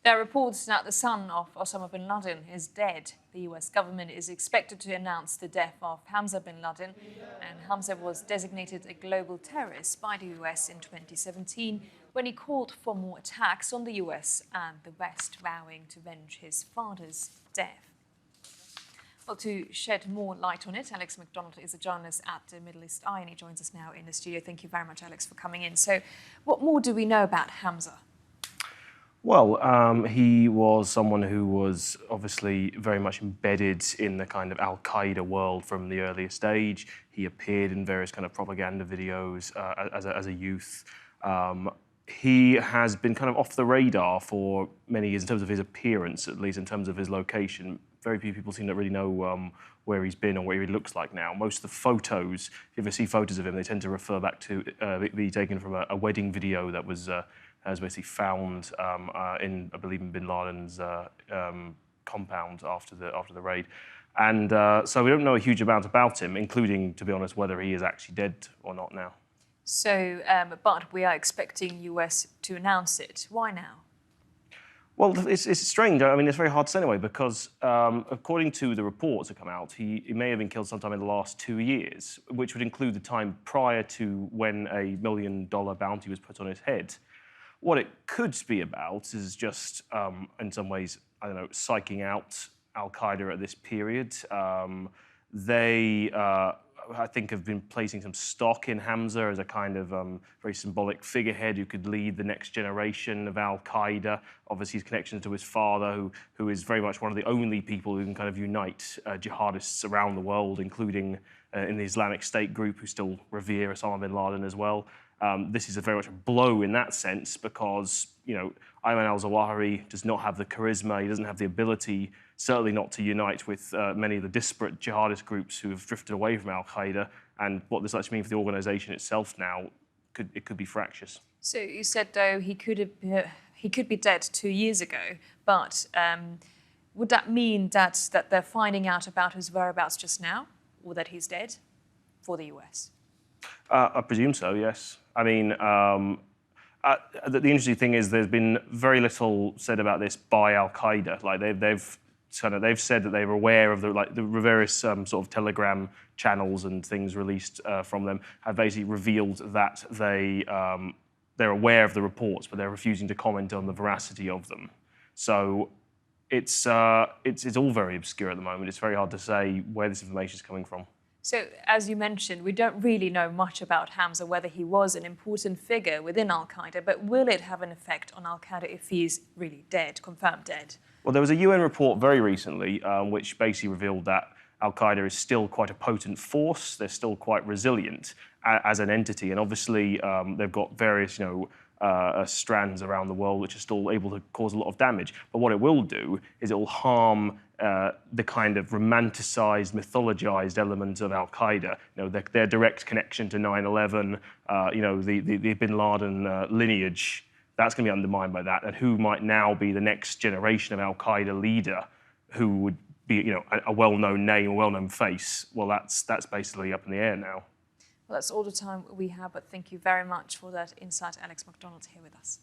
There are reports that the son of Osama bin Laden is dead. The US government is expected to announce the death of Hamza bin Laden, and Hamza was designated a global terrorist by the US in 2017 when he called for more attacks on the US and the West, vowing to avenge his father's death. Well, to shed more light on it, Alex MacDonald is a journalist at the Middle East Eye, and he joins us now in the studio. Thank you very much, Alex, for coming in. So what more do we know about Hamza? Well, he was someone who was obviously very much embedded in the kind of Al-Qaeda world from the earliest age. He appeared in various kind of propaganda videos as a youth. He has been kind of off the radar for many years in terms of his appearance, at least in terms of his location. Very few people seem to really know where he's been or what he looks like now. Most of the photos, if you ever see photos of him, they tend to refer back to be taken from a wedding video that was basically found in, I believe, in Bin Laden's compound after the raid. And so we don't know a huge amount about him, including, to be honest, whether he is actually dead or not now. So, but we are expecting US to announce it. Why now? Well, it's strange. I mean, it's very hard to say anyway, because according to the reports that come out, he may have been killed sometime in the last 2 years, which would include the time prior to when a $1 million bounty was put on his head. What it could be about is just, in some ways, I don't know, psyching out Al-Qaeda at this period. They, I think, have been placing some stock in Hamza as a kind of very symbolic figurehead who could lead the next generation of Al-Qaeda. Obviously, his connection to his father, who is very much one of the only people who can kind of unite jihadists around the world, including in the Islamic State group, who still revere Osama bin Laden as well. This is very much a blow in that sense because, you know, Ayman al-Zawahiri does not have the charisma, he doesn't have the ability, certainly not to unite with many of the disparate jihadist groups who have drifted away from al-Qaeda, and what this actually means for the organisation itself now, it could be fractious. So you said, though, he could be dead 2 years ago, but would that mean that they're finding out about his whereabouts just now, or that he's dead for the US? I presume so, yes. I mean, the interesting thing is there's been very little said about this by Al-Qaeda. Like they've said that they were aware of the various sort of Telegram channels and things released from them have basically revealed that they're aware of the reports, but they're refusing to comment on the veracity of them. So it's all very obscure at the moment. It's very hard to say where this information is coming from. So, as you mentioned, we don't really know much about Hamza, whether he was an important figure within Al-Qaeda, but will it have an effect on Al-Qaeda if he's really dead, confirmed dead? Well, there was a UN report very recently which basically revealed that Al-Qaeda is still quite a potent force. They're still quite resilient as an entity, and obviously they've got various, strands around the world which are still able to cause a lot of damage. But what it will do is it will harm the kind of romanticized, mythologized element of Al-Qaeda. Their direct connection to 9/11, the Bin Laden lineage. That's going to be undermined by that. And who might now be the next generation of Al-Qaeda leader, who would be, a well-known name, a well-known face? Well, that's basically up in the air now. Well, that's all the time we have, but thank you very much for that insight, Alex MacDonald, here with us.